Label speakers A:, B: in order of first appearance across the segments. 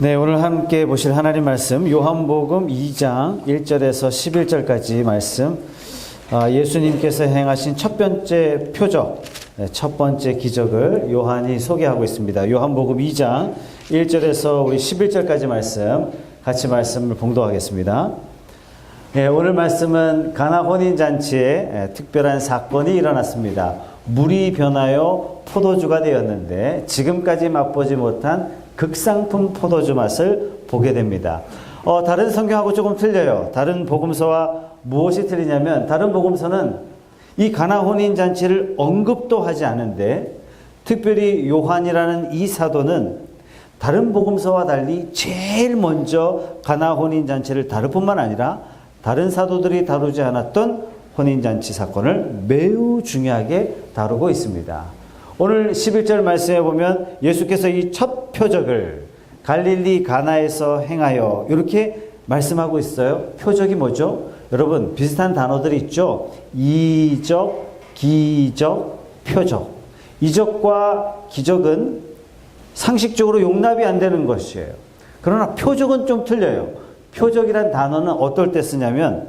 A: 네, 오늘 함께 보실 하나님 말씀 요한복음 2장 1절에서 11절까지 말씀, 예수님께서 행하신 첫 번째 표적, 첫 번째 기적을 요한이 소개하고 있습니다. 요한복음 2장 1절에서 우리 11절까지 말씀 같이 말씀을 봉독하겠습니다. 네, 오늘 말씀은 가나 혼인잔치에 특별한 사건이 일어났습니다. 물이 변하여 포도주가 되었는데 지금까지 맛보지 못한 극상품 포도주 맛을 보게 됩니다. 다른 성경하고 조금 틀려요. 다른 복음서와 무엇이 틀리냐면, 다른 복음서는 이 가나 혼인잔치를 언급도 하지 않은데, 특별히 요한이라는 이 사도는 다른 복음서와 달리 제일 먼저 가나 혼인잔치를 다룰 뿐만 아니라 다른 사도들이 다루지 않았던 혼인잔치 사건을 매우 중요하게 다루고 있습니다. 오늘 11절 말씀에 보면 예수께서 이 첫 표적을 갈릴리 가나에서 행하여 이렇게 말씀하고 있어요. 표적이 뭐죠? 여러분, 비슷한 단어들이 있죠. 이적, 기적, 표적. 이적과 기적은 상식적으로 용납이 안 되는 것이에요. 그러나 표적은 좀 틀려요. 표적이란 단어는 어떨 때 쓰냐면,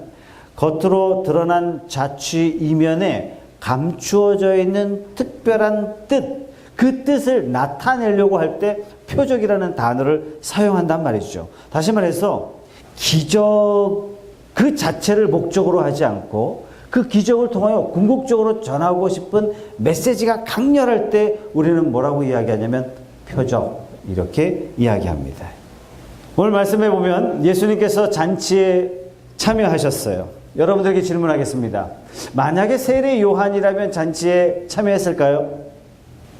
A: 겉으로 드러난 자취 이면에 감추어져 있는 특별한 뜻, 그 뜻을 나타내려고 할 때 표적이라는 단어를 사용한단 말이죠. 다시 말해서 기적 그 자체를 목적으로 하지 않고 그 기적을 통하여 궁극적으로 전하고 싶은 메시지가 강렬할 때 우리는 뭐라고 이야기하냐면 표적, 이렇게 이야기합니다. 오늘 말씀해 보면 예수님께서 잔치에 참여하셨어요. 여러분들에게 질문하겠습니다. 만약에 세례 요한이라면 잔치에 참여했을까요?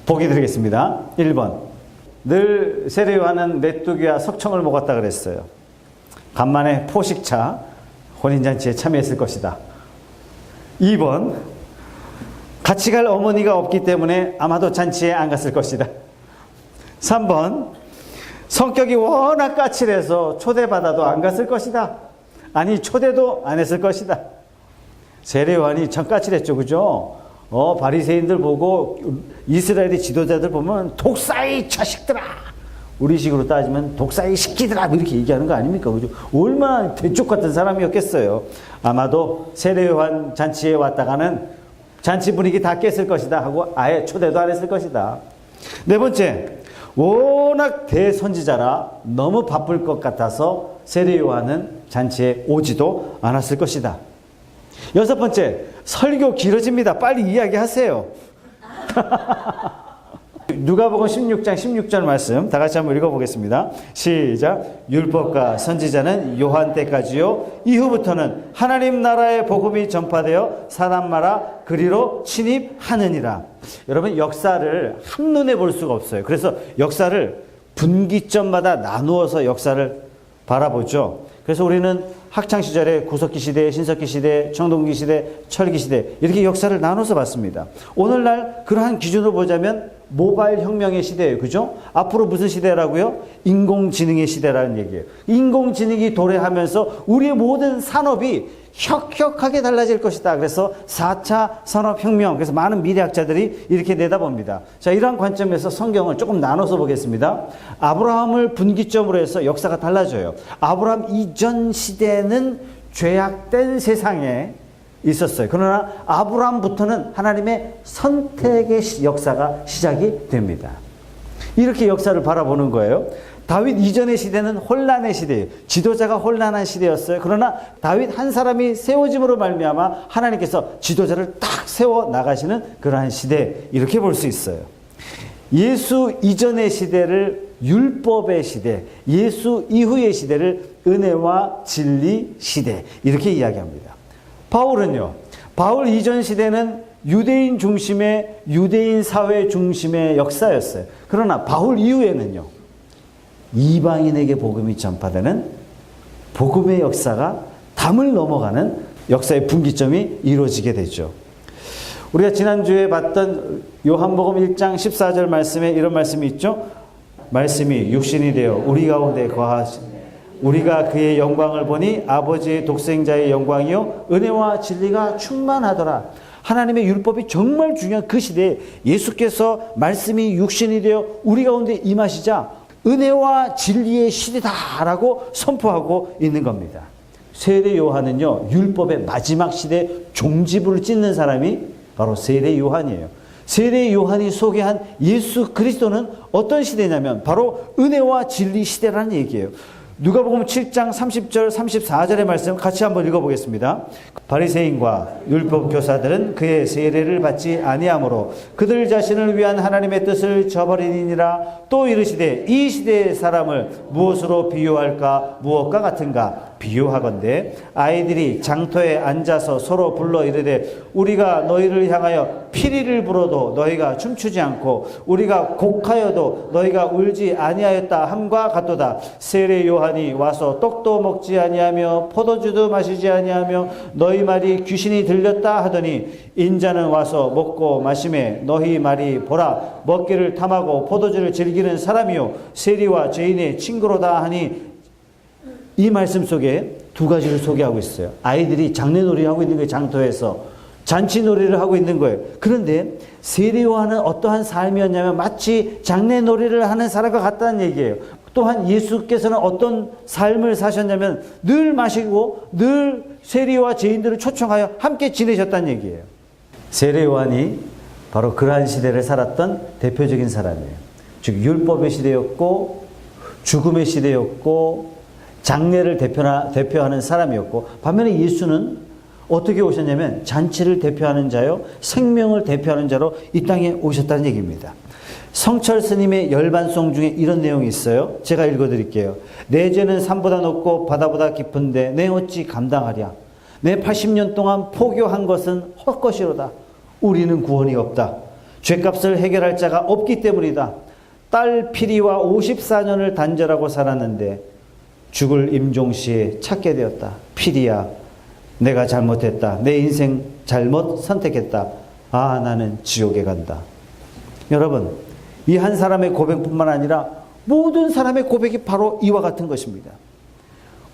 A: 보기 드리겠습니다. 1번. 늘 세례 요한은 메뚜기와 석청을 먹었다 그랬어요. 간만에 포식차 혼인잔치에 참여했을 것이다. 2번. 같이 갈 어머니가 없기 때문에 아마도 잔치에 안 갔을 것이다. 3번. 성격이 워낙 까칠해서 초대받아도 안 갔을 것이다. 아니, 초대도 안 했을 것이다. 세례 요한이 참 까칠했죠, 그죠? 바리새인들 보고 이스라엘의 지도자들 보면 독사의 자식들아, 우리 식으로 따지면 독사의 새끼들아, 이렇게 얘기하는 거 아닙니까, 그죠? 얼마나 대쪽 같은 사람이었겠어요. 아마도 세례 요한 잔치에 왔다가는 잔치 분위기 다 깼을 것이다 하고 아예 초대도 안 했을 것이다. 네 번째, 워낙 대선지자라 너무 바쁠 것 같아서 세례 요한은 잔치에 오지도 않았을 것이다. 여섯 번째, 설교 길어집니다. 빨리 이야기하세요. 누가복음 16장 16절 말씀 다 같이 한번 읽어보겠습니다. 시작. 율법과 선지자는 요한 때까지요, 이후부터는 하나님 나라의 복음이 전파되어 사람마다 그리로 침입하느니라. 여러분, 역사를 한눈에 볼 수가 없어요. 그래서 역사를 분기점마다 나누어서 역사를 바라보죠. 그래서 우리는 학창시절에 구석기 시대, 신석기 시대, 청동기 시대, 철기 시대, 이렇게 역사를 나눠서 봤습니다. 오늘날 그러한 기준으로 보자면 모바일 혁명의 시대예요. 그죠? 앞으로 무슨 시대라고요? 인공지능의 시대라는 얘기예요. 인공지능이 도래하면서 우리의 모든 산업이 혁혁하게 달라질 것이다. 그래서 4차 산업혁명, 그래서 많은 미래학자들이 이렇게 내다봅니다. 자, 이러한 관점에서 성경을 조금 나눠서 보겠습니다. 아브라함을 분기점으로 해서 역사가 달라져요. 아브라함 이전 시대는 죄악된 세상에 있었어요. 그러나 아브라함부터는 하나님의 선택의 역사가 시작이 됩니다. 이렇게 역사를 바라보는 거예요. 다윗 이전의 시대는 혼란의 시대예요. 지도자가 혼란한 시대였어요. 그러나 다윗 한 사람이 세워짐으로 말미암아 하나님께서 지도자를 딱 세워 나가시는 그러한 시대, 이렇게 볼 수 있어요. 예수 이전의 시대를 율법의 시대, 예수 이후의 시대를 은혜와 진리 시대, 이렇게 이야기합니다. 바울은요, 바울 이전 시대는 유대인 중심의, 유대인 사회 중심의 역사였어요. 그러나 바울 이후에는요, 이방인에게 복음이 전파되는 복음의 역사가 담을 넘어가는 역사의 분기점이 이루어지게 되죠. 우리가 지난주에 봤던 요한복음 1장 14절 말씀에 이런 말씀이 있죠. 말씀이 육신이 되어 우리 가운데 거하시, 우리가 그의 영광을 보니 아버지의 독생자의 영광이요 은혜와 진리가 충만하더라. 하나님의 율법이 정말 중요한 그 시대에 예수께서 말씀이 육신이 되어 우리 가운데 임하시자 은혜와 진리의 시대다라고 선포하고 있는 겁니다. 세례 요한은요, 율법의 마지막 시대 종지부를 찍는 사람이 바로 세례 요한이에요. 세례 요한이 소개한 예수 그리스도는 어떤 시대냐면 바로 은혜와 진리 시대라는 얘기예요. 누가복음 7장 30절 34절의 말씀 같이 한번 읽어보겠습니다. 바리새인과 율법 교사들은 그의 세례를 받지 아니하므로 그들 자신을 위한 하나님의 뜻을 저버리니라. 또 이르시되 이 시대의 사람을 무엇으로 비유할까? 무엇과 같은가? 비유하건대 아이들이 장터에 앉아서 서로 불러 이르되 우리가 너희를 향하여 피리를 불어도 너희가 춤추지 않고 우리가 곡하여도 너희가 울지 아니하였다 함과 같도다. 세례 요한이 와서 떡도 먹지 아니하며 포도주도 마시지 아니하며 너희 말이 귀신이 들렸다 하더니 인자는 와서 먹고 마시매 너희 말이 보라 먹기를 탐하고 포도주를 즐기는 사람이요 세리와 죄인의 친구로다 하니, 이 말씀 속에 두 가지를 소개하고 있어요. 아이들이 장례놀이를 하고 있는 거예요. 장터에서 잔치놀이를 하고 있는 거예요. 그런데 세례 요한은 어떠한 삶이었냐면 마치 장례놀이를 하는 사람과 같다는 얘기예요. 또한 예수께서는 어떤 삶을 사셨냐면 늘 마시고 늘 세리와 죄인들을 초청하여 함께 지내셨다는 얘기예요. 세례 요한이 바로 그러한 시대를 살았던 대표적인 사람이에요. 즉 율법의 시대였고 죽음의 시대였고 장례를 대표하는 사람이었고, 반면에 예수는 어떻게 오셨냐면 잔치를 대표하는 자요 생명을 대표하는 자로 이 땅에 오셨다는 얘기입니다. 성철 스님의 열반송 중에 이런 내용이 있어요. 제가 읽어드릴게요. 내 죄는 산보다 높고 바다보다 깊은데 내 어찌 감당하랴. 내 80년 동안 포교한 것은 헛것이로다. 우리는 구원이 없다. 죄값을 해결할 자가 없기 때문이다. 딸 피리와 54년을 단절하고 살았는데 죽을 임종시에 찾게 되었다. 피리야, 내가 잘못했다. 내 인생 잘못 선택했다. 아, 나는 지옥에 간다. 여러분, 이 한 사람의 고백뿐만 아니라 모든 사람의 고백이 바로 이와 같은 것입니다.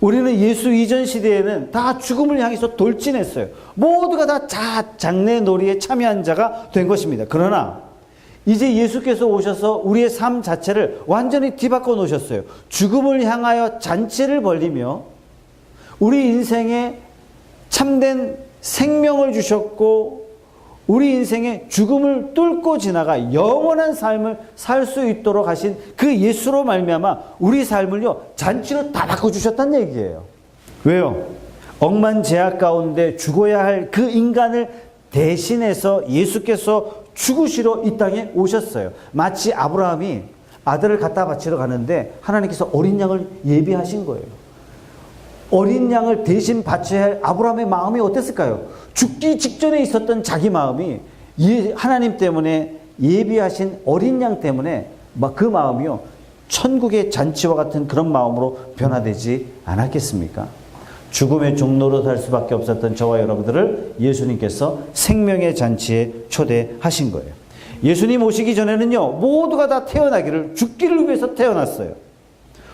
A: 우리는 예수 이전 시대에는 다 죽음을 향해서 돌진했어요. 모두가 다 장례놀이에 참여한 자가 된 것입니다. 그러나 이제 예수께서 오셔서 우리의 삶 자체를 완전히 뒤바꿔 놓으셨어요. 죽음을 향하여 잔치를 벌리며 우리 인생에 참된 생명을 주셨고 우리 인생에 죽음을 뚫고 지나가 영원한 삶을 살 수 있도록 하신 그 예수로 말미암아 우리 삶을요 잔치로 다 바꿔주셨다는 얘기예요. 왜요? 억만 죄악 가운데 죽어야 할 그 인간을 대신해서 예수께서 죽으시러 이 땅에 오셨어요. 마치 아브라함이 아들을 갖다 바치러 가는데 하나님께서 어린 양을 예비하신 거예요. 어린 양을 대신 바쳐야 할 아브라함의 마음이 어땠을까요? 죽기 직전에 있었던 자기 마음이 하나님 때문에 예비하신 어린 양 때문에 그 마음이요 천국의 잔치와 같은 그런 마음으로 변화되지 않았겠습니까? 죽음의 종로로 살 수밖에 없었던 저와 여러분들을 예수님께서 생명의 잔치에 초대하신 거예요. 예수님 오시기 전에는요 모두가 다 태어나기를 죽기를 위해서 태어났어요.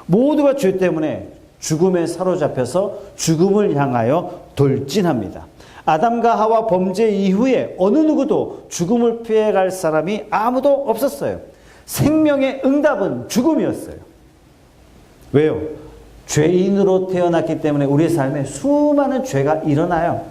A: 모두가 죄 때문에 죽음에 사로잡혀서 죽음을 향하여 돌진합니다. 아담과 하와 범죄 이후에 어느 누구도 죽음을 피해갈 사람이 아무도 없었어요. 생명의 응답은 죽음이었어요. 왜요? 죄인으로 태어났기 때문에 우리의 삶에 수많은 죄가 일어나요.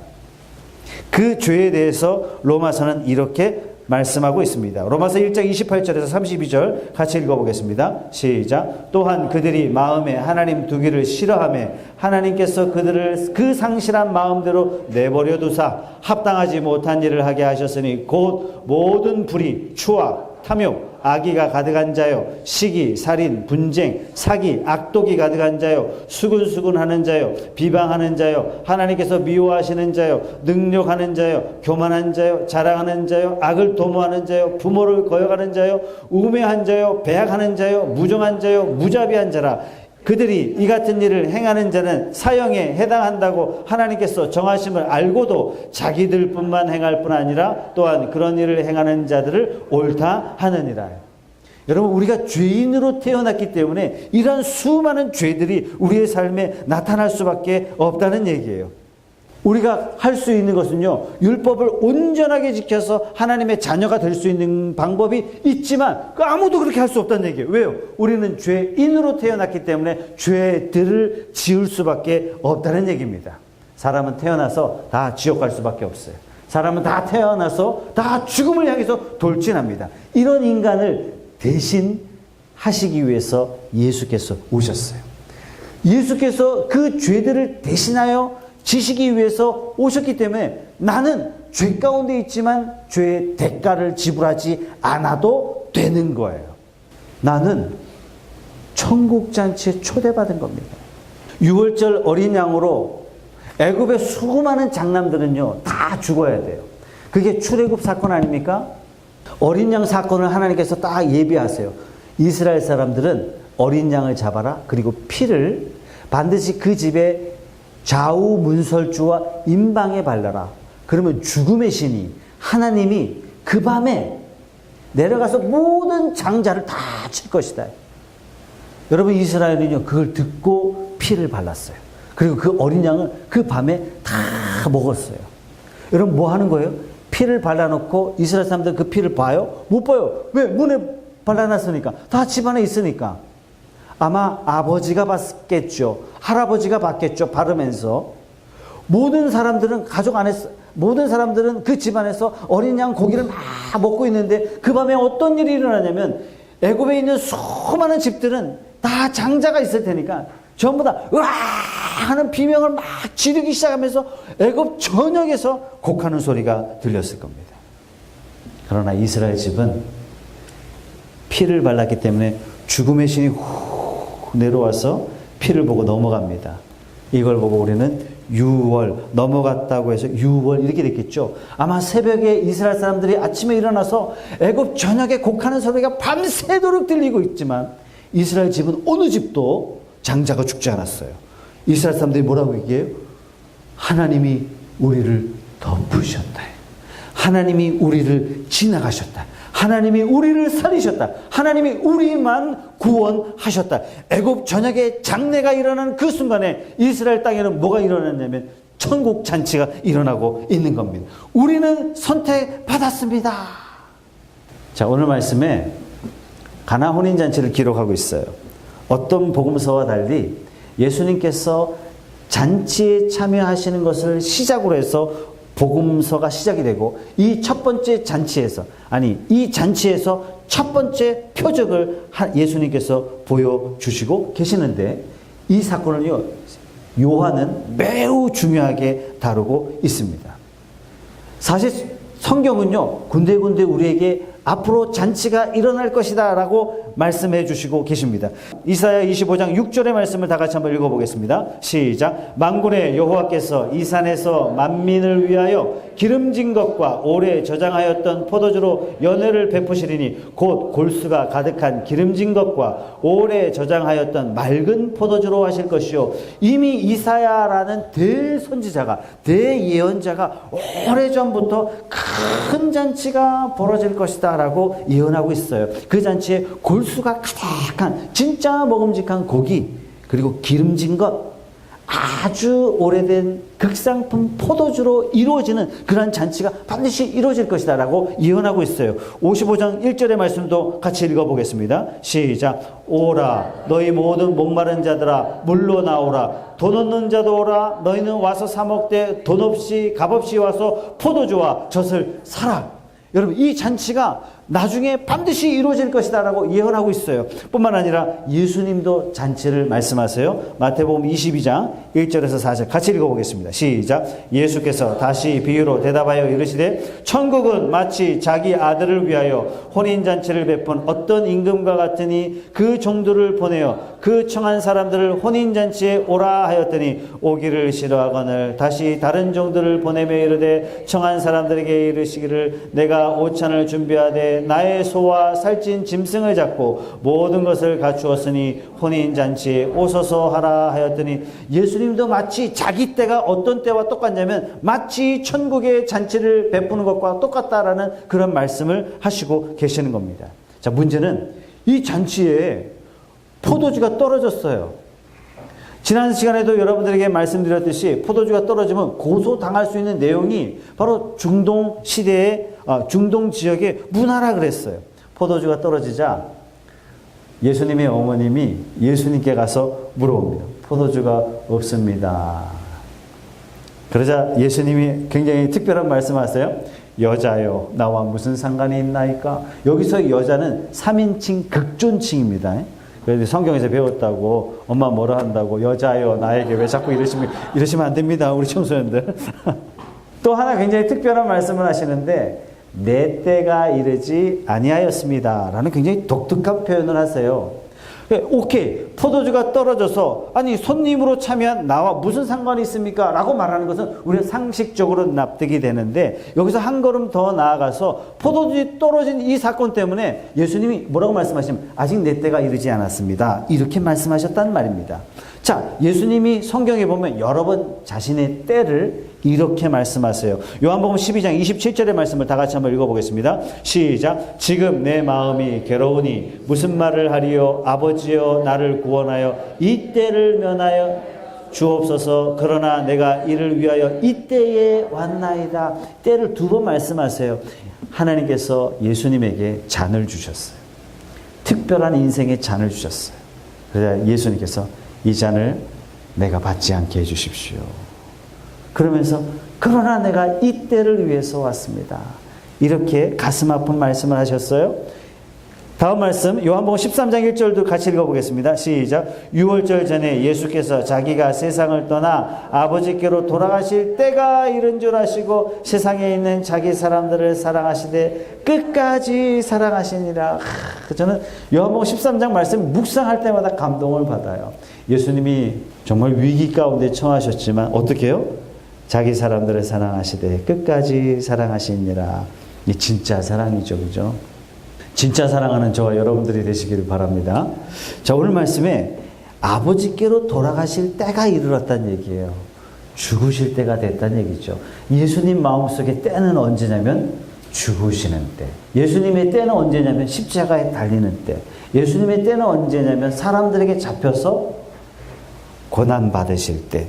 A: 그 죄에 대해서 로마서는 이렇게 말씀하고 있습니다. 로마서 1장 28절에서 32절 같이 읽어보겠습니다. 시작. 또한 그들이 마음에 하나님 두기를 싫어하며 하나님께서 그들을 그 상실한 마음대로 내버려 두사 합당하지 못한 일을 하게 하셨으니 곧 모든 불의, 추악, 탐욕, 악의가 가득한 자요, 시기, 살인, 분쟁, 사기, 악독이 가득한 자요, 수근수근하는 자요, 비방하는 자요, 하나님께서 미워하시는 자요, 능욕하는 자요, 교만한 자요, 자랑하는 자요, 악을 도모하는 자요, 부모를 거역하는 자요, 우매한 자요, 배약하는 자요, 무정한 자요, 무자비한 자라. 그들이 이 같은 일을 행하는 자는 사형에 해당한다고 하나님께서 정하심을 알고도 자기들뿐만 행할 뿐 아니라 또한 그런 일을 행하는 자들을 옳다 하느니라. 여러분, 우리가 죄인으로 태어났기 때문에 이러한 수많은 죄들이 우리의 삶에 나타날 수밖에 없다는 얘기예요. 우리가 할 수 있는 것은요, 율법을 온전하게 지켜서 하나님의 자녀가 될 수 있는 방법이 있지만 아무도 그렇게 할 수 없다는 얘기예요. 왜요? 우리는 죄인으로 태어났기 때문에 죄들을 지을 수밖에 없다는 얘기입니다. 사람은 태어나서 다 지옥 갈 수밖에 없어요. 사람은 다 태어나서 다 죽음을 향해서 돌진합니다. 이런 인간을 대신 하시기 위해서 예수께서 오셨어요. 예수께서 그 죄들을 대신하여 지시기 위해서 오셨기 때문에 나는 죄 가운데 있지만 죄의 대가를 지불하지 않아도 되는 거예요. 나는 천국잔치에 초대받은 겁니다. 6월절 어린 양으로 애굽의 수많은 장남들은요 다 죽어야 돼요. 그게 출애굽 사건 아닙니까? 어린 양 사건을 하나님께서 딱 예비하세요. 이스라엘 사람들은 어린 양을 잡아라. 그리고 피를 반드시 그 집에 좌우 문설주와 임방에 발라라. 그러면 죽음의 신이 하나님이 그 밤에 내려가서 모든 장자를 다 칠 것이다. 여러분, 이스라엘은요 그걸 듣고 피를 발랐어요. 그리고 그 어린 양을 그 밤에 다 먹었어요. 여러분, 뭐 하는 거예요? 피를 발라놓고 이스라엘 사람들 그 피를 봐요? 못 봐요. 왜? 문에 발라놨으니까. 다 집안에 있으니까. 아마 아버지가 봤겠죠. 할아버지가 봤겠죠. 바르면서. 모든 사람들은 가족 안에서, 모든 사람들은 그 집안에서 어린 양 고기를 막 먹고 있는데 그 밤에 어떤 일이 일어나냐면 애굽에 있는 수많은 집들은 다 장자가 있을 테니까 전부 다 으아 하는 비명을 막 지르기 시작하면서 애굽 전역에서 곡하는 소리가 들렸을 겁니다. 그러나 이스라엘 집은 피를 발랐기 때문에 죽음의 신이 후 내려와서 피를 보고 넘어갑니다. 이걸 보고 우리는 6월 넘어갔다고 해서 6월 이렇게 됐겠죠. 아마 새벽에 이스라엘 사람들이 아침에 일어나서 애굽 전역에 곡하는 소리가 밤새도록 들리고 있지만 이스라엘 집은 어느 집도 장자가 죽지 않았어요. 이스라엘 사람들이 뭐라고 얘기해요? 하나님이 우리를 덮으셨다. 하나님이 우리를 지나가셨다. 하나님이 우리를 살리셨다. 하나님이 우리만 구원하셨다. 애굽 전역에 장례가 일어나는 그 순간에 이스라엘 땅에는 뭐가 일어났냐면 천국 잔치가 일어나고 있는 겁니다. 우리는 선택받았습니다. 자, 오늘 말씀에 가나 혼인 잔치를 기록하고 있어요. 어떤 복음서와 달리 예수님께서 잔치에 참여하시는 것을 시작으로 해서 복음서가 시작이 되고 이 첫 번째 잔치에서 이 잔치에서 첫 번째 표적을 예수님께서 보여주시고 계시는데 이 사건을요 요한은 매우 중요하게 다루고 있습니다. 사실 성경은요 군데군데 우리에게 앞으로 잔치가 일어날 것이다 라고 말씀해 주시고 계십니다. 이사야 25장 6절의 말씀을 다 같이 한번 읽어보겠습니다. 시작. 만군의 여호와께서 이 산에서 만민을 위하여 기름진 것과 오래 저장하였던 포도주로 연회를 베푸시리니 곧 골수가 가득한 기름진 것과 오래 저장하였던 맑은 포도주로 하실 것이요 이미 이사야라는 대선지자가 대예언자가 오래전부터 큰 잔치가 벌어질 것이다 라고 예언하고 있어요. 그 잔치에 골수가 가득한 진짜 먹음직한 고기 그리고 기름진 것 아주 오래된 극상품 포도주로 이루어지는 그런 잔치가 반드시 이루어질 것이다 라고 예언하고 있어요. 55장 1절의 말씀도 같이 읽어보겠습니다. 시작. 오라 너희 모든 목마른 자들아 물로 나오라 돈 없는 자도 오라 너희는 와서 사 먹되 돈 없이 값없이 와서 포도주와 젖을 사라. 여러분 이 잔치가 나중에 반드시 이루어질 것이다 라고 예언하고 있어요. 뿐만 아니라 예수님도 잔치를 말씀하세요. 마태복음 22장 1절에서 4절 같이 읽어보겠습니다. 시작. 예수께서 다시 비유로 대답하여 이르시되 천국은 마치 자기 아들을 위하여 혼인잔치를 베푼 어떤 임금과 같으니 그 종들을 보내어 그 청한 사람들을 혼인잔치에 오라 하였더니 오기를 싫어하거늘 다시 다른 종들을 보내며 이르되 청한 사람들에게 이르시기를 내가 오찬을 준비하되 나의 소와 살찐 짐승을 잡고 모든 것을 갖추었으니 혼인잔치에 오소서 하라 하였더니 예수님도 마치 자기 때가 어떤 때와 똑같냐면 마치 천국의 잔치를 베푸는 것과 똑같다라는 그런 말씀을 하시고 계시는 겁니다. 자, 문제는 이 잔치에 포도주가 떨어졌어요. 지난 시간에도 여러분들에게 말씀드렸듯이 포도주가 떨어지면 고소당할 수 있는 내용이 바로 중동 시대의 중동 지역의 문화라 그랬어요. 포도주가 떨어지자 예수님의 어머님이 예수님께 가서 물어봅니다. 포도주가 없습니다. 그러자 예수님이 굉장히 특별한 말씀하세요. 여자요, 나와 무슨 상관이 있나이까? 여기서 여자는 3인칭 극존칭입니다. 그래서 성경에서 배웠다고 엄마 뭐라 한다고 여자요 나에게 왜 자꾸 이러시면 안 됩니다. 우리 청소년들. 또 하나 굉장히 특별한 말씀을 하시는데 내 때가 이르지 아니하였습니다 라는 굉장히 독특한 표현을 하세요. 오케이, 포도주가 떨어져서 아니 손님으로 참여한 나와 무슨 상관이 있습니까? 라고 말하는 것은 우리가 상식적으로 납득이 되는데 여기서 한 걸음 더 나아가서 포도주 떨어진 이 사건 때문에 예수님이 뭐라고 말씀하시면 아직 내 때가 이르지 않았습니다. 이렇게 말씀하셨단 말입니다. 자, 예수님이 성경에 보면 여러 번 자신의 때를 이렇게 말씀하세요. 요한복음 12장 27절의 말씀을 다 같이 한번 읽어보겠습니다. 시작. 지금 내 마음이 괴로우니 무슨 말을 하리요? 아버지여 나를 구원하여 이 때를 면하여 주옵소서. 그러나 내가 이를 위하여 이때에 왔나이다. 때를 두 번 말씀하세요. 하나님께서 예수님에게 잔을 주셨어요. 특별한 인생의 잔을 주셨어요. 그래서 예수님께서 이 잔을 내가 받지 않게 해주십시오. 그러면서 그러나 내가 이 때를 위해서 왔습니다. 이렇게 가슴 아픈 말씀을 하셨어요. 다음 말씀 요한복음 13장 1절도 같이 읽어보겠습니다. 시작. 유월절 전에 예수께서 자기가 세상을 떠나 아버지께로 돌아가실 때가 이른 줄 아시고 세상에 있는 자기 사람들을 사랑하시되 끝까지 사랑하시니라. 저는 요한복음 13장 말씀 묵상할 때마다 감동을 받아요. 예수님이 정말 위기 가운데 처하셨지만 어떻게 해요? 자기 사람들을 사랑하시되 끝까지 사랑하시니라. 이 진짜 사랑이죠. 그죠? 진짜 사랑하는 저와 여러분들이 되시기를 바랍니다. 자, 오늘 말씀에 아버지께로 돌아가실 때가 이르렀다는 얘기예요. 죽으실 때가 됐다는 얘기죠. 예수님 마음속에 때는 언제냐면 죽으시는 때. 예수님의 때는 언제냐면 십자가에 달리는 때. 예수님의 때는 언제냐면 사람들에게 잡혀서 고난받으실 때.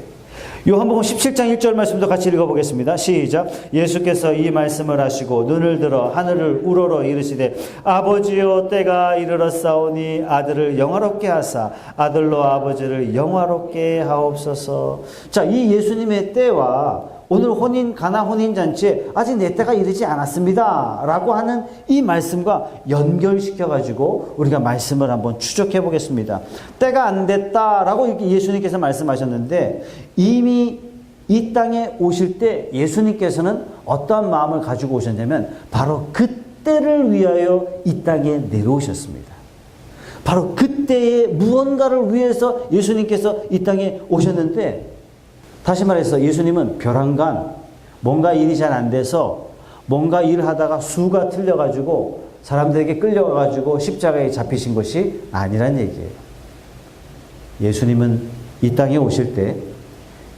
A: 요한복음 17장 1절 말씀도 같이 읽어보겠습니다. 시작. 예수께서 이 말씀을 하시고 눈을 들어 하늘을 우러러 이르시되 아버지여 때가 이르렀사오니 아들을 영화롭게 하사 아들로 아버지를 영화롭게 하옵소서. 자, 이 예수님의 때와 오늘 가나 혼인잔치에 아직 내 때가 이르지 않았습니다 라고 하는 이 말씀과 연결시켜 가지고 우리가 말씀을 한번 추적해 보겠습니다. 때가 안 됐다라고 이렇게 예수님께서 말씀하셨는데 이미 이 땅에 오실 때 예수님께서는 어떠한 마음을 가지고 오셨냐면 바로 그때를 위하여 이 땅에 내려오셨습니다. 바로 그때의 무언가를 위해서 예수님께서 이 땅에 오셨는데, 다시 말해서 예수님은 벼랑간 뭔가 일이 잘 안 돼서 뭔가 일을 하다가 수가 틀려가지고 사람들에게 끌려가가지고 십자가에 잡히신 것이 아니란 얘기예요. 예수님은 이 땅에 오실 때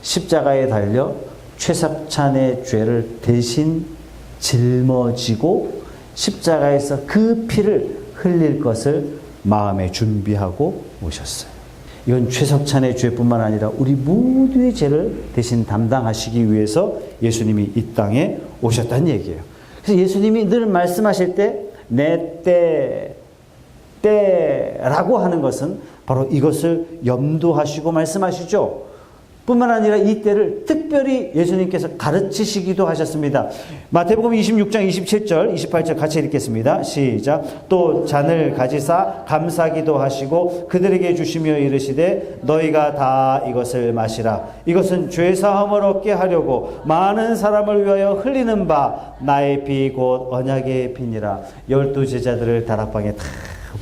A: 십자가에 달려 최석찬의 죄를 대신 짊어지고 십자가에서 그 피를 흘릴 것을 마음에 준비하고 오셨어요. 이건 최석찬의 죄뿐만 아니라 우리 모두의 죄를 대신 담당하시기 위해서 예수님이 이 땅에 오셨다는 얘기예요. 그래서 예수님이 늘 말씀하실 때 내 때라고 하는 것은 바로 이것을 염두하시고 말씀하시죠. 뿐만 아니라 이 때를 특별히 예수님께서 가르치시기도 하셨습니다. 마태복음 26장 27절 28절 같이 읽겠습니다. 시작. 또 잔을 가지사 감사기도 하시고 그들에게 주시며 이르시되 너희가 다 이것을 마시라. 이것은 죄사함을 얻게 하려고 많은 사람을 위하여 흘리는 바 나의 피 곧 언약의 피니라. 12 제자들을 다락방에 다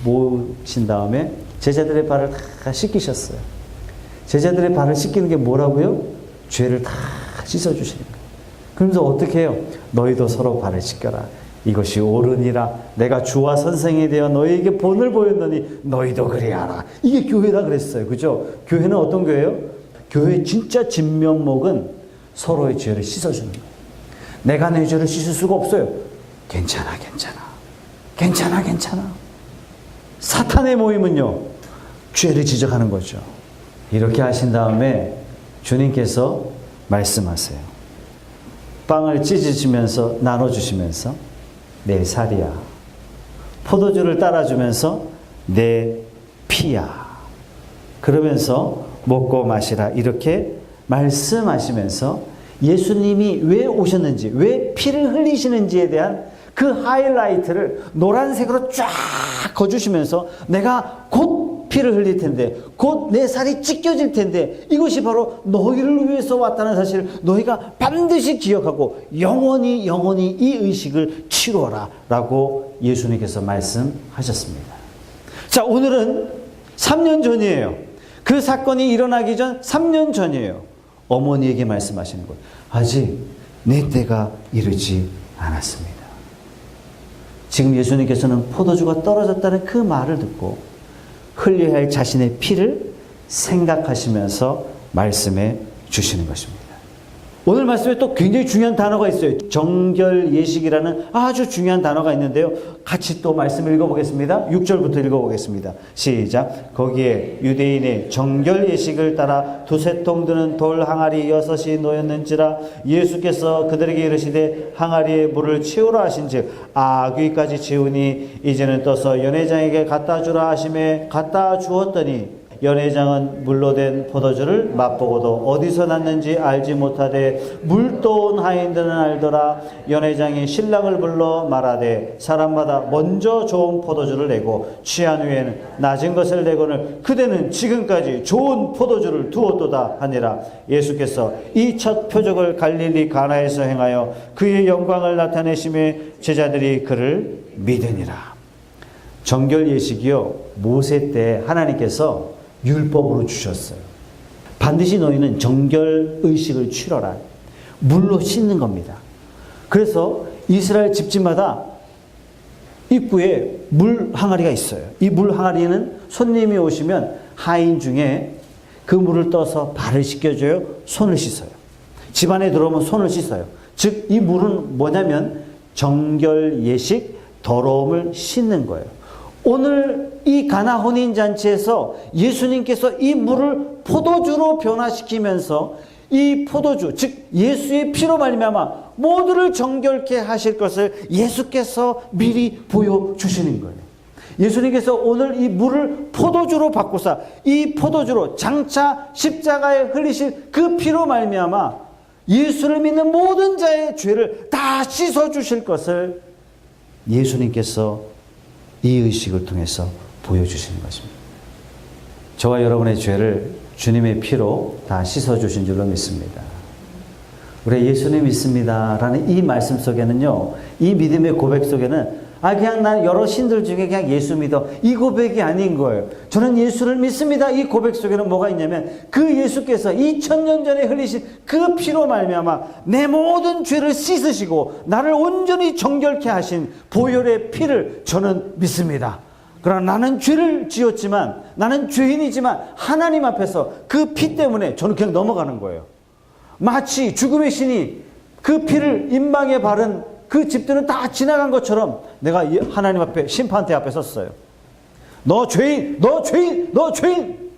A: 모으신 다음에 제자들의 발을 다 씻기셨어요. 제자들의 발을 씻기는 게 뭐라고요? 죄를 다 씻어주시는 거예요. 그러면서 어떻게 해요? 너희도 서로 발을 씻겨라. 이것이 옳으니라. 내가 주와 선생이 되어 너희에게 본을 보였노니 너희도 그리하라. 이게 교회라 그랬어요. 그죠? 교회는 어떤 교회예요? 교회의 진짜 진면목은 서로의 죄를 씻어주는 거예요. 내가 내 죄를 씻을 수가 없어요. 괜찮아. 사탄의 모임은요, 죄를 지적하는 거죠. 이렇게 하신 다음에 주님께서 말씀하세요. 빵을 찢으시면서 나눠주시면서 내 살이야. 포도주를 따라주면서 내 피야. 그러면서 먹고 마시라. 이렇게 말씀하시면서 예수님이 왜 오셨는지, 왜 피를 흘리시는지에 대한 그 하이라이트를 노란색으로 쫙 거주시면서 내가 곧 피를 흘릴 텐데, 곧 내 살이 찢겨질 텐데, 이것이 바로 너희를 위해서 왔다는 사실을 너희가 반드시 기억하고 영원히 이 의식을 치루어라 라고 예수님께서 말씀하셨습니다. 자, 오늘은 3년 전이에요. 그 사건이 일어나기 전 3년 전이에요. 어머니에게 말씀하시는 거예요. 아직 내 때가 이르지 않았습니다. 지금 예수님께서는 포도주가 떨어졌다는 그 말을 듣고 흘려야 할 자신의 피를 생각하시면서 말씀해 주시는 것입니다. 오늘 말씀에 또 굉장히 중요한 단어가 있어요. 정결예식이라는 아주 중요한 단어가 있는데요. 같이 또 말씀을 읽어보겠습니다. 6절부터 읽어보겠습니다. 시작. 거기에 유대인의 정결예식을 따라 두세 통 드는 돌 항아리 6이 놓였는지라 예수께서 그들에게 이르시되 항아리에 물을 치우라 하신즉 아귀까지 치우니 이제는 떠서 연회장에게 갖다 주라 하심에 갖다 주었더니 연회장은 물로 된 포도주를 맛보고도 어디서 났는지 알지 못하되 물도온 하인들은 알더라. 연회장이 신랑을 불러 말하되 사람마다 먼저 좋은 포도주를 내고 취한 후에는 낮은 것을 내고는 그대는 지금까지 좋은 포도주를 두었도다 하니라. 예수께서 이 첫 표적을 갈릴리 가나에서 행하여 그의 영광을 나타내심에 제자들이 그를 믿으니라. 정결예식이요, 모세 때 하나님께서 율법으로 주셨어요. 반드시 너희는 정결의식을 치러라. 물로 씻는 겁니다. 그래서 이스라엘 집집마다 입구에 물 항아리가 있어요. 이 물 항아리는 손님이 오시면 하인 중에 그 물을 떠서 발을 씻겨줘요. 손을 씻어요. 집안에 들어오면 손을 씻어요. 즉 이 물은 뭐냐면 정결예식, 더러움을 씻는 거예요. 오늘 이 가나 혼인잔치에서 예수님께서 이 물을 포도주로 변화시키면서 이 포도주, 즉 예수의 피로 말미암아 모두를 정결케 하실 것을 예수께서 미리 보여주시는 거예요. 예수님께서 오늘 이 물을 포도주로 바꾸사 이 포도주로 장차 십자가에 흘리실 그 피로 말미암아 예수를 믿는 모든 자의 죄를 다 씻어주실 것을 예수님께서 이 의식을 통해서 보여주시는 것입니다. 저와 여러분의 죄를 주님의 피로 다 씻어주신 줄로 믿습니다. 우리 예수님 믿습니다 라는 이 말씀 속에는요, 이 믿음의 고백 속에는 그냥 난 여러 신들 중에 그냥 예수 믿어, 이 고백이 아닌 거예요. 저는 예수를 믿습니다. 이 고백 속에는 뭐가 있냐면 그 예수께서 2000년 전에 흘리신 그 피로 말미암아 내 모든 죄를 씻으시고 나를 온전히 정결케 하신 보혈의 피를 저는 믿습니다. 그러나 나는 죄를 지었지만, 나는 죄인이지만 하나님 앞에서 그 피 때문에 저는 그냥 넘어가는 거예요. 마치 죽음의 신이 그 피를 임방에 바른 그 집들은 다 지나간 것처럼 내가 하나님 앞에, 심판대 앞에 섰어요. 너 죄인, 너 죄인, 너 죄인!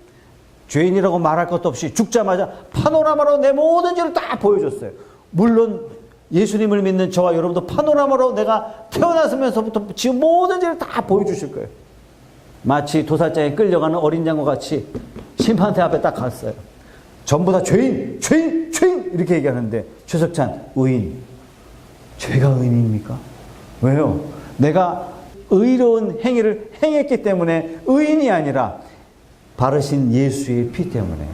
A: 죄인이라고 말할 것도 없이 죽자마자 파노라마로 내 모든 죄를 다 보여줬어요. 물론 예수님을 믿는 저와 여러분도 파노라마로 내가 태어나서부터 지금 모든 죄를 다 보여주실 거예요. 마치 도살장에 끌려가는 어린 양과 같이 심판대 앞에 딱 갔어요. 전부 다 죄인, 죄인, 죄인! 이렇게 얘기하는데 최석찬, 의인. 죄가 의인입니까? 왜요? 내가 의로운 행위를 행했기 때문에 의인이 아니라 바르신 예수의 피 때문에,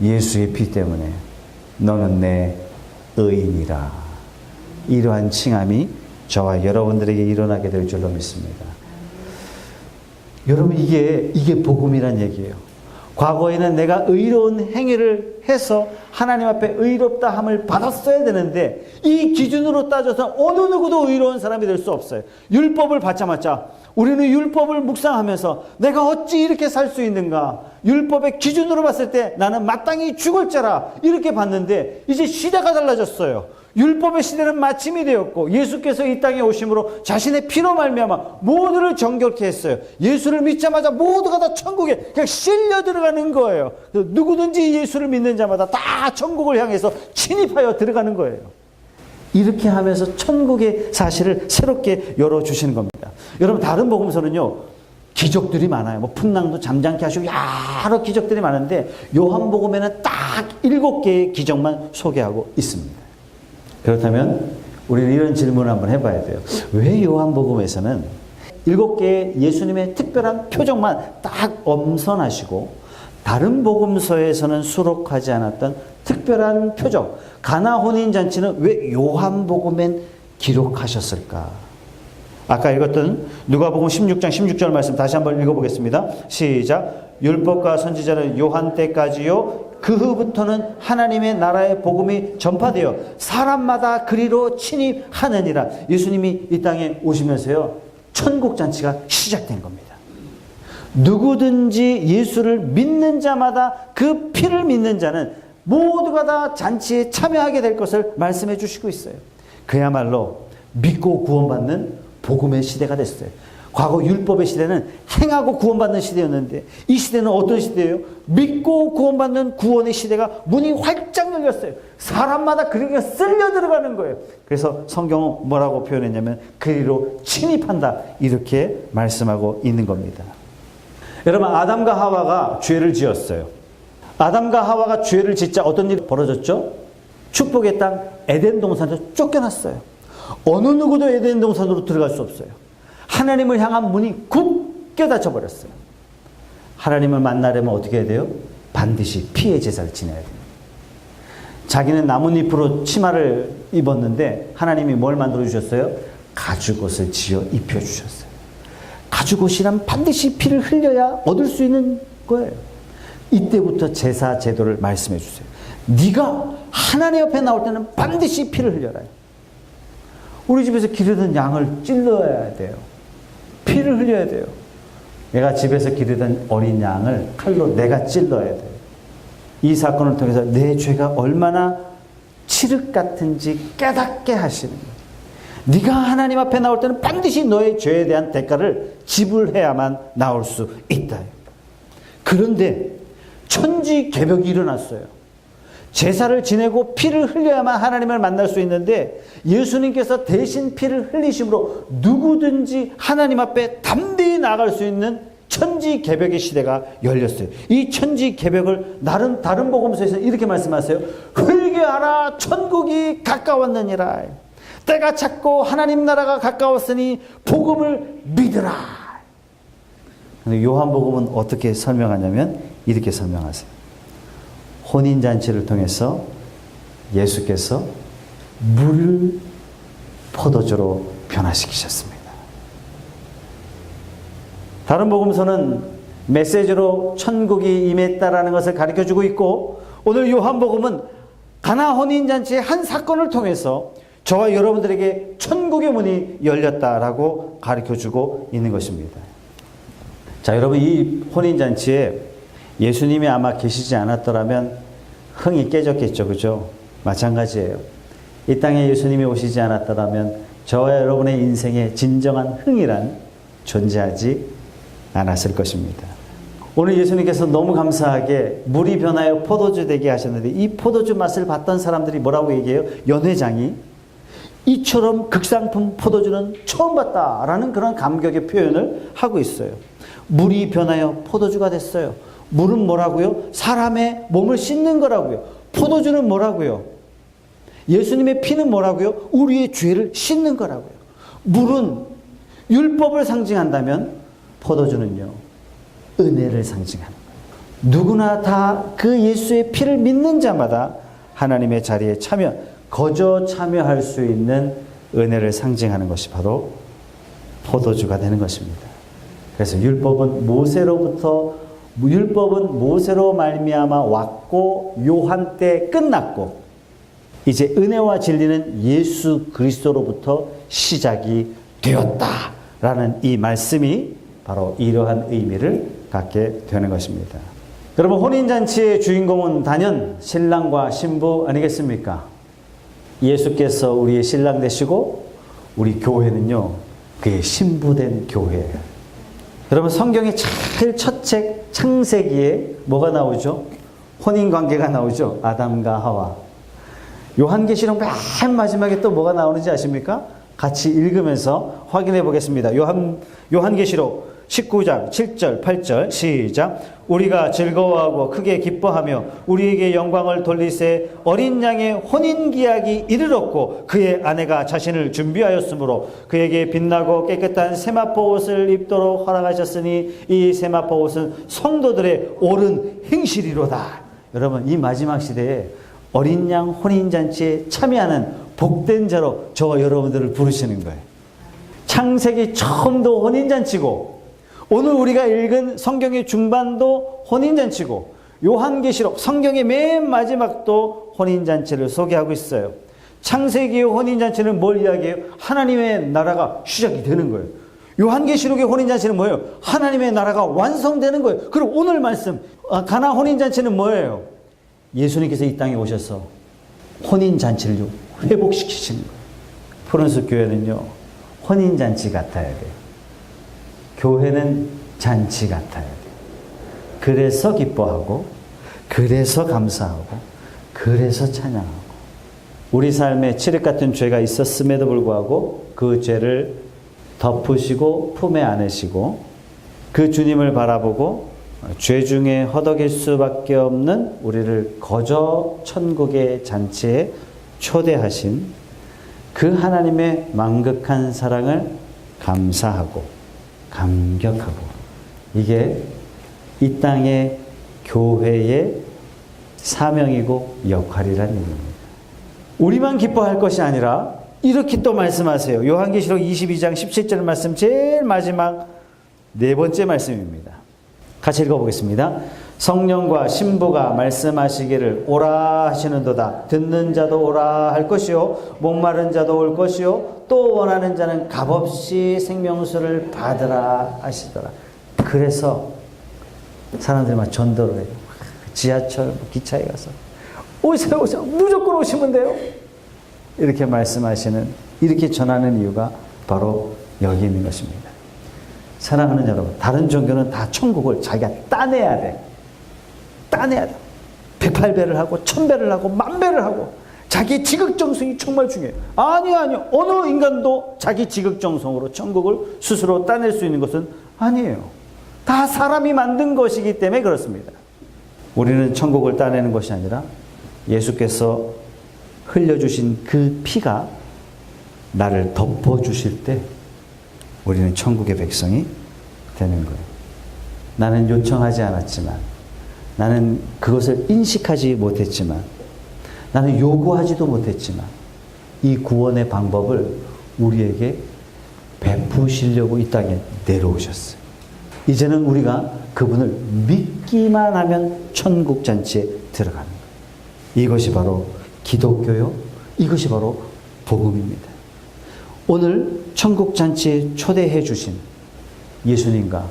A: 예수의 피 때문에 너는 내 의인이라. 이러한 칭함이 저와 여러분들에게 일어나게 될 줄로 믿습니다. 여러분, 이게 복음이란 얘기예요. 과거에는 내가 의로운 행위를 해서 하나님 앞에 의롭다 함을 받았어야 되는데 이 기준으로 따져서 어느 누구도 의로운 사람이 될 수 없어요. 율법을 받자마자 우리는 율법을 묵상하면서 내가 어찌 이렇게 살 수 있는가, 율법의 기준으로 봤을 때 나는 마땅히 죽을 자라 이렇게 봤는데 이제 시대가 달라졌어요. 율법의 시대는 마침이 되었고 예수께서 이 땅에 오심으로 자신의 피로 말미암아 모두를 정결케 했어요. 예수를 믿자마자 모두가 다 천국에 그냥 실려 들어가는 거예요. 누구든지 예수를 믿는 자마다 다 천국을 향해서 진입하여 들어가는 거예요. 이렇게 하면서 천국의 사실을 새롭게 열어주시는 겁니다. 여러분, 다른 복음서는요, 기적들이 많아요. 뭐 풍랑도 잠잠케 하시고 여러 기적들이 많은데 요한복음에는 딱 7개의 기적만 소개하고 있습니다. 그렇다면 우리는 이런 질문을 한번 해봐야 돼요. 왜 요한복음에서는 7개의 예수님의 특별한 표적만 딱 엄선하시고 다른 복음서에서는 수록하지 않았던 특별한 표적, 가나 혼인잔치는 왜 요한복음엔 기록하셨을까? 아까 읽었던 누가복음 16장 16절 말씀 다시 한번 읽어보겠습니다. 시작. 율법과 선지자는 요한 때까지요 그 후부터는 하나님의 나라의 복음이 전파되어 사람마다 그리로 침입하느니라. 예수님이 이 땅에 오시면서요 천국잔치가 시작된 겁니다. 누구든지 예수를 믿는 자마다 그 피를 믿는 자는 모두가 다 잔치에 참여하게 될 것을 말씀해 주시고 있어요. 그야말로 믿고 구원받는 복음의 시대가 됐어요. 과거 율법의 시대는 행하고 구원받는 시대였는데 이 시대는 어떤 시대예요? 믿고 구원받는 구원의 시대가 문이 활짝 열렸어요. 사람마다 그리로 쓸려 들어가는 거예요. 그래서 성경은 뭐라고 표현했냐면 그리로 침입한다, 이렇게 말씀하고 있는 겁니다. 여러분, 아담과 하와가 죄를 지었어요. 아담과 하와가 죄를 짓자 어떤 일이 벌어졌죠? 축복의 땅 에덴 동산에서 쫓겨났어요. 어느 누구도 에덴 동산으로 들어갈 수 없어요. 하나님을 향한 문이 굳게 닫혀버렸어요. 하나님을 만나려면 어떻게 해야 돼요? 반드시 피의 제사를 지내야 돼요. 자기는 나뭇잎으로 치마를 입었는데 하나님이 뭘 만들어주셨어요? 가죽옷을 지어 입혀주셨어요. 가죽옷이란 반드시 피를 흘려야 얻을 수 있는 거예요. 이때부터 제사 제도를 말씀해 주세요. 네가 하나님 앞에 나올 때는 반드시 피를 흘려라. 우리 집에서 기르던 양을 찔러야 돼요. 피를 흘려야 돼요. 내가 집에서 기르던 어린 양을 칼로 내가 찔러야 돼요. 이 사건을 통해서 내 죄가 얼마나 칠흑 같은지 깨닫게 하시는 거예요. 네가 하나님 앞에 나올 때는 반드시 너의 죄에 대한 대가를 지불해야만 나올 수 있다. 그런데 천지개벽이 일어났어요. 제사를 지내고 피를 흘려야만 하나님을 만날 수 있는데 예수님께서 대신 피를 흘리심으로 누구든지 하나님 앞에 담대히 나아갈 수 있는 천지개벽의 시대가 열렸어요. 이 천지개벽을 다른 복음서에서 이렇게 말씀하세요. 회개하라, 천국이 가까웠느니라. 때가 찼고 하나님 나라가 가까웠으니 복음을 믿으라. 근데 요한복음은 어떻게 설명하냐면 이렇게 설명하세요. 혼인잔치를 통해서 예수께서 물을 포도주로 변화시키셨습니다. 다른 복음서는 메시지로 천국이 임했다라는 것을 가르쳐주고 있고, 오늘 요한복음은 가나 혼인잔치의 한 사건을 통해서 저와 여러분들에게 천국의 문이 열렸다라고 가르쳐주고 있는 것입니다. 자, 여러분, 이 혼인잔치에 예수님이 아마 계시지 않았더라면 흥이 깨졌겠죠. 그죠? 마찬가지예요. 이 땅에 예수님이 오시지 않았더라면 저와 여러분의 인생에 진정한 흥이란 존재하지 않았을 것입니다. 오늘 예수님께서 너무 감사하게 물이 변하여 포도주 되게 하셨는데 이 포도주 맛을 봤던 사람들이 뭐라고 얘기해요? 연회장이 이처럼 극상품 포도주는 처음 봤다라는 그런 감격의 표현을 하고 있어요. 물이 변하여 포도주가 됐어요. 물은 뭐라고요? 사람의 몸을 씻는 거라고요. 포도주는 뭐라고요? 예수님의 피는 뭐라고요? 우리의 죄를 씻는 거라고요. 물은 율법을 상징한다면 포도주는요, 은혜를 상징하는 거예요. 누구나 다 그 예수의 피를 믿는 자마다 하나님의 자리에 거저 참여할 수 있는 은혜를 상징하는 것이 바로 포도주가 되는 것입니다. 그래서 율법은 모세로 말미암아 왔고 요한 때 끝났고 이제 은혜와 진리는 예수 그리스도로부터 시작이 되었다라는 이 말씀이 바로 이러한 의미를 갖게 되는 것입니다. 여러분, 혼인잔치의 주인공은 단연 신랑과 신부 아니겠습니까? 예수께서 우리의 신랑 되시고 우리 교회는요, 그의 신부된 교회예요. 여러분, 성경의 제일 첫 책 창세기에 뭐가 나오죠? 혼인관계가 나오죠. 아담과 하와. 요한계시록 맨 마지막에 또 뭐가 나오는지 아십니까? 같이 읽으면서 확인해 보겠습니다. 요한계시록 19장 7절 8절 시작. 우리가 즐거워하고 크게 기뻐하며 우리에게 영광을 돌리세 어린 양의 혼인기약이 이르렀고 그의 아내가 자신을 준비하였으므로 그에게 빛나고 깨끗한 세마포 옷을 입도록 허락하셨으니 이 세마포 옷은 성도들의 옳은 행실이로다. 여러분, 이 마지막 시대에 어린 양 혼인잔치에 참여하는 복된 자로 저와 여러분들을 부르시는 거예요. 창세기 처음도 혼인잔치고 오늘 우리가 읽은 성경의 중반도 혼인잔치고 요한계시록 성경의 맨 마지막도 혼인잔치를 소개하고 있어요. 창세기의 혼인잔치는 뭘 이야기해요? 하나님의 나라가 시작이 되는 거예요. 요한계시록의 혼인잔치는 뭐예요? 하나님의 나라가 완성되는 거예요. 그리고 오늘 말씀 가나 혼인잔치는 뭐예요? 예수님께서 이 땅에 오셔서 혼인잔치를 회복시키시는 거예요. 푸른숲 교회는요, 혼인잔치 같아야 돼요. 교회는 잔치 같아야 돼요. 그래서 기뻐하고, 그래서 감사하고, 그래서 찬양하고. 우리 삶에 칠흑 같은 죄가 있었음에도 불구하고 그 죄를 덮으시고 품에 안으시고 그 주님을 바라보고 죄 중에 허덕일 수밖에 없는 우리를 거저 천국의 잔치에 초대하신 그 하나님의 망극한 사랑을 감사하고 감격하고, 이게 이 땅의 교회의 사명이고 역할이라는 얘기입니다. 우리만 기뻐할 것이 아니라 이렇게 또 말씀하세요. 요한계시록 22장 17절 말씀 제일 마지막 네 번째 말씀입니다. 같이 읽어보겠습니다. 성령과 신부가 말씀하시기를 오라 하시는도다. 듣는 자도 오라 할 것이요 목마른 자도 올 것이요 또 원하는 자는 값없이 생명수를 받으라 하시더라. 그래서 사람들이 막 전도를 해요. 지하철, 기차에 가서 오세요, 오세요. 무조건 오시면 돼요. 이렇게 말씀하시는, 이렇게 전하는 이유가 바로 여기 있는 것입니다. 사랑하는 여러분, 다른 종교는 다 천국을 자기가 따내야 돼. 따내야 돼. 108배를 하고 1000배를 하고 10,000배를 하고 자기 지극정성이 정말 중요해요. 아니요. 어느 인간도 자기 지극정성으로 천국을 스스로 따낼 수 있는 것은 아니에요. 다 사람이 만든 것이기 때문에 그렇습니다. 우리는 천국을 따내는 것이 아니라 예수께서 흘려주신 그 피가 나를 덮어주실 때 우리는 천국의 백성이 되는 거예요. 나는 요청하지 않았지만, 나는 그것을 인식하지 못했지만, 나는 요구하지도 못했지만 이 구원의 방법을 우리에게 베푸시려고 이 땅에 내려오셨어요. 이제는 우리가 그분을 믿기만 하면 천국 잔치에 들어가는 거예요. 이것이 바로 기독교요, 이것이 바로 복음입니다. 오늘 천국 잔치에 초대해 주신 예수님과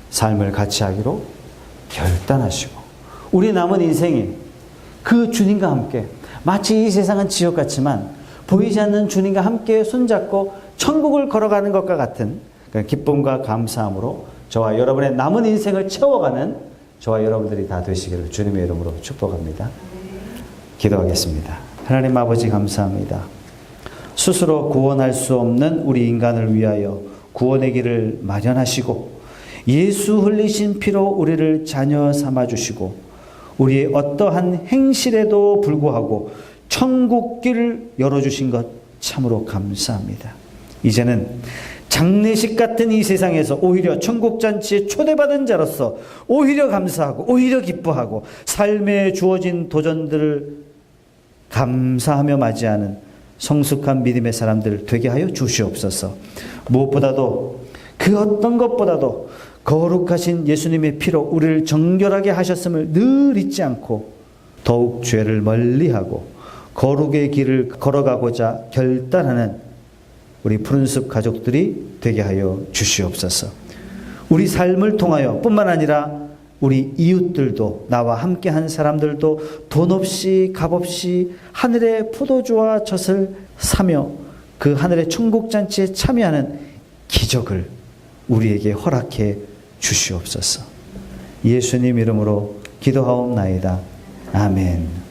A: 삶을 같이 하기로 결단하시고 우리 남은 인생이 그 주님과 함께, 마치 이 세상은 지옥 같지만 보이지 않는 주님과 함께 손잡고 천국을 걸어가는 것과 같은 기쁨과 감사함으로 저와 여러분의 남은 인생을 채워가는 저와 여러분들이 다 되시기를 주님의 이름으로 축복합니다. 기도하겠습니다. 하나님 아버지, 감사합니다. 스스로 구원할 수 없는 우리 인간을 위하여 구원의 길을 마련하시고 예수 흘리신 피로 우리를 자녀 삼아주시고 우리의 어떠한 행실에도 불구하고 천국 길을 열어주신 것 참으로 감사합니다. 이제는 장례식 같은 이 세상에서 오히려 천국잔치에 초대받은 자로서 오히려 감사하고 오히려 기뻐하고 삶에 주어진 도전들을 감사하며 맞이하는 성숙한 믿음의 사람들 되게 하여 주시옵소서. 무엇보다도 그 어떤 것보다도 거룩하신 예수님의 피로 우리를 정결하게 하셨음을 늘 잊지 않고 더욱 죄를 멀리하고 거룩의 길을 걸어가고자 결단하는 우리 푸른숲 가족들이 되게 하여 주시옵소서. 우리 삶을 통하여 뿐만 아니라 우리 이웃들도, 나와 함께 한 사람들도 돈 없이 값 없이 하늘의 포도주와 젖을 사며 그 하늘의 천국잔치에 참여하는 기적을 우리에게 허락해 주시옵소서. 예수님 이름으로 기도하옵나이다. 아멘.